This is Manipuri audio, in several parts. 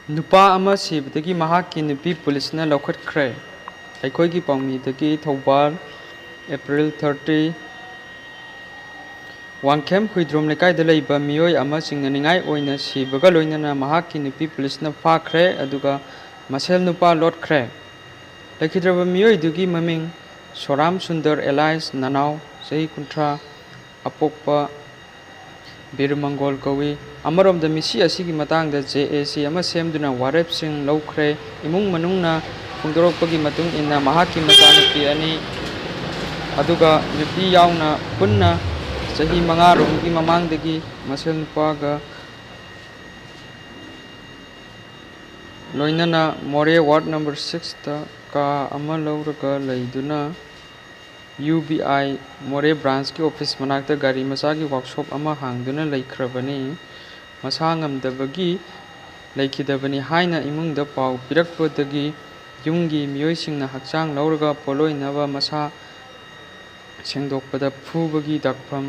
नुपा अमा सिबदगी महाकी नुपी पुलिसना लौखटख्रे अखोईगी पाउमीदगी थौबाल एप्रिल 30 वांखेम हुइद्रोम लेकाइदा लैबा मियोय अमा चिंगनानिंगाई ओइना सिबगा लोइनना महाकी नुपी पुलिसना फाख्रे अदुगा मसेल नुपा लोटख्रे लैखिद्रबा मियोयदुगी ममिंग सोराम सुंदर एलाइस ननाव चही कुंथ्रा अपोक्पा बीरमंगोल कौई अमरोम मिसी असिगी मतंग JAC अमा सेमदुना वारेपसिंग लौख्रे इमुंग मनुंगना फुंदोरकपगी मतुंग इन्ना महाकी मचानुपी अनि अदुगा नुपी यावना पुन्ना चही मंगा रोमगी ममांगदगी मसेल नुपागा लोइनना मोरे वार्ड नंबर 6 ता का अमा लौरगा लैदुना UBI मोरे ब्रांच की ऑफिस मनाक्ता गाड़ी मचा की वर्कशॉप अमा हांगदुना लैख्रबनी मसांगमदबगी लैखिदबनी हाइना इमुंगदा पाउ पिरकपदगी युंगी मियोयसिंगना हक्चांग लौरगा पोलोइनबा मसा सेंगदोकपदा फुबगी दक्फम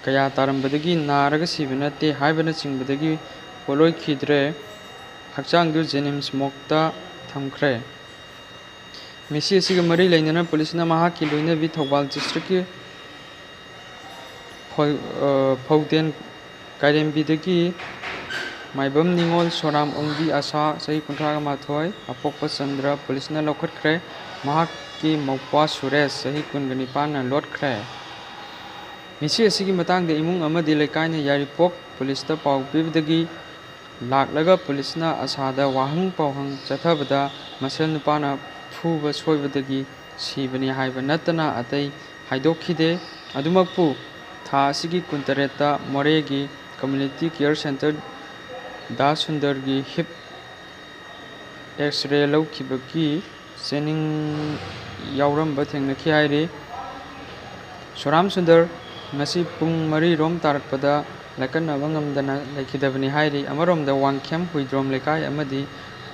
कया तारंबदगी नारगा सिबनते हाइबना चिंगबदगी पोलोइखिद्रे हक्चांग दु जेनिम्स मोक्ता थमख्रे मिसी असिगा मरी लैनना पुलिसना महाकी लोइनबी थौबाल डिस्ट्रिक्ट की फौदेन कायरेंबीदगी माइबम निंगोल सोराम ओंबी आशा चही 38 अपोक्पा चंद्र पुलिसना लौखटख्रे महाकी मौपा सुरेश चही 19 ना लोटख्रे मिसी असिगी मतंगदे इमुंग अमदि लेकाइना यारिपोक पुलिसता पाउ पीबदगी लाक्लगा पुलिसना आसादा वाहंग पावहंग चथबदा मसेल नुपाना फुबा सोइबदगी सिबनी हाइबा नतना अतै हाइदोखिदे अदुमकपु था असिगी 19 मोरेगी कम्युनिटी केयर सेंटर दा सुंदरगी हिप एक्सरे लौखिबगी सेनिंग यावरंबा थेंगनखि हाइरे सोराम सुंदर ngasi pung 4 rom tarakpada laikannaba ngamdana laikhidabani hairi amaromda wangkhem huidrom lekai amadi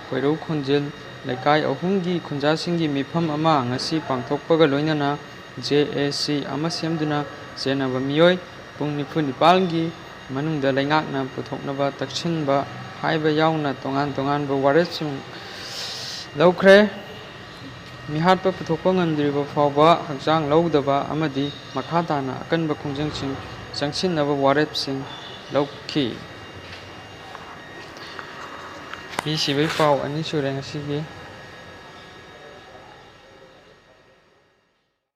koirou khunjil lekai ahumgi khunjasingi mifam ama ngasi pangthokpaga loinana JAC ama semduna jenaba miyoi pung 9 gi manungda laingakna puthoknaba taksinba haiba yauna tongan ba waretsing laukhre मिहाटपा पुथोकपा ngamdriba fawba hakjang lawdaba amadi makhadana akanba khungjangching changsinnaba warepsing lawkhi bi sibai paw ani sureng asigi